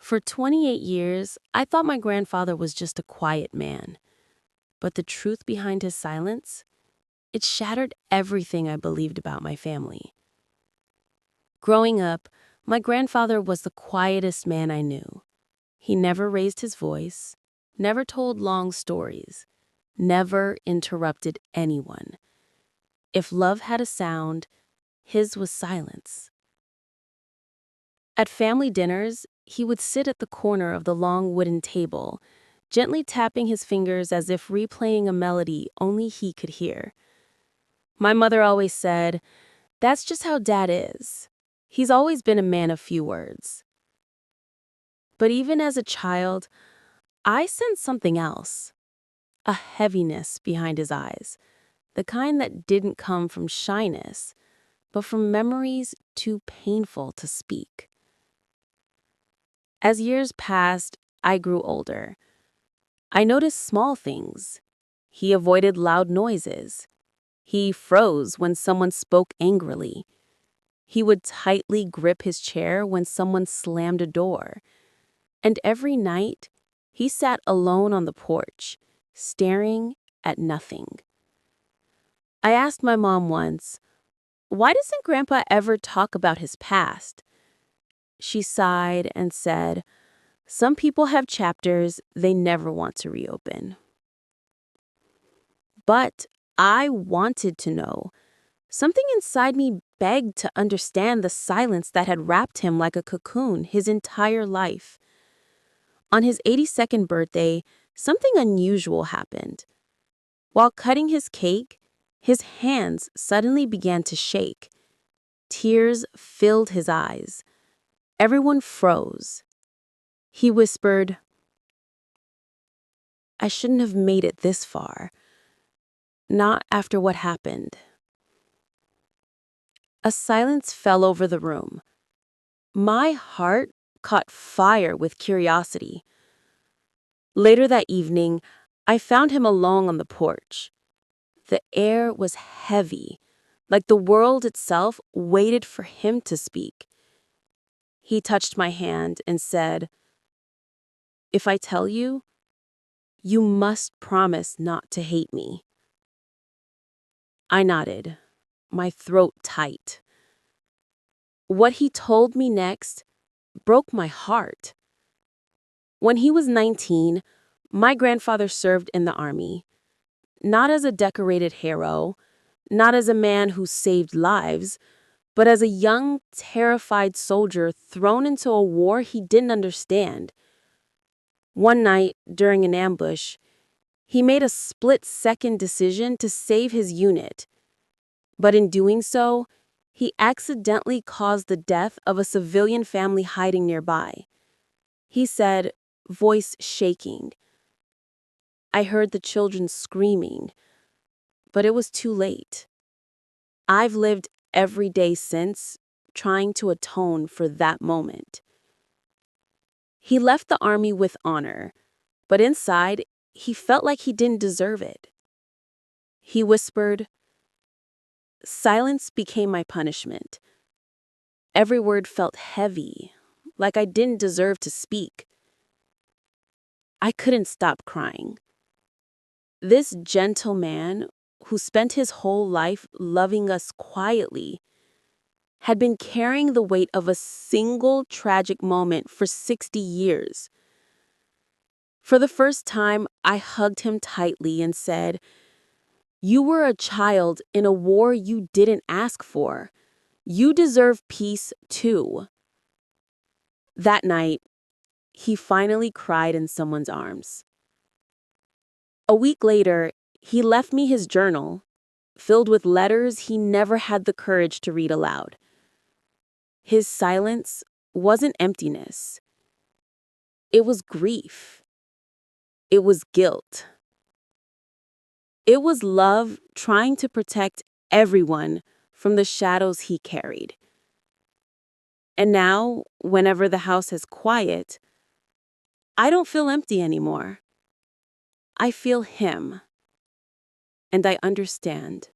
For 28 years, I thought my grandfather was just a quiet man. But the truth behind his silence? It shattered everything I believed about my family. Growing up, my grandfather was the quietest man I knew. He never raised his voice, never told long stories, never interrupted anyone. If love had a sound, his was silence. At family dinners, he would sit at the corner of the long wooden table, gently tapping his fingers as if replaying a melody only he could hear. My mother always said, "That's just how Dad is. He's always been a man of few words." But even as a child, I sensed something else, a heaviness behind his eyes, the kind that didn't come from shyness, but from memories too painful to speak. As years passed, I grew older. I noticed small things. He avoided loud noises. He froze when someone spoke angrily. He would tightly grip his chair when someone slammed a door. And every night, he sat alone on the porch, staring at nothing. I asked my mom once, "Why doesn't Grandpa ever talk about his past?" She sighed and said, "Some people have chapters they never want to reopen." But I wanted to know. Something inside me begged to understand the silence that had wrapped him like a cocoon his entire life. On his 82nd birthday, something unusual happened. While cutting his cake, his hands suddenly began to shake. Tears filled his eyes. Everyone froze. He whispered, "I shouldn't have made it this far. Not after what happened." A silence fell over the room. My heart caught fire with curiosity. Later that evening, I found him alone on the porch. The air was heavy, like the world itself waited for him to speak. He touched my hand and said, "If I tell you, you must promise not to hate me." I nodded, my throat tight. What he told me next broke my heart. When he was 19, my grandfather served in the army. Not as a decorated hero, not as a man who saved lives, but as a young, terrified soldier thrown into a war he didn't understand. One night, during an ambush, he made a split-second decision to save his unit. But in doing so, he accidentally caused the death of a civilian family hiding nearby. He said, voice shaking, "I heard the children screaming, but it was too late." I've lived every day since, trying to atone for that moment. He left the army with honor, but inside, he felt like he didn't deserve it. He whispered, "Silence became my punishment." Every word felt heavy, like I didn't deserve to speak. I couldn't stop crying. This gentle man, who spent his whole life loving us quietly, had been carrying the weight of a single tragic moment for 60 years. For the first time, I hugged him tightly and said, "You were a child in a war you didn't ask for. You deserve peace too." That night, he finally cried in someone's arms. A week later, he left me his journal, filled with letters he never had the courage to read aloud. His silence wasn't emptiness. It was grief. It was guilt. It was love trying to protect everyone from the shadows he carried. And now, whenever the house is quiet, I don't feel empty anymore. I feel him. And I understand.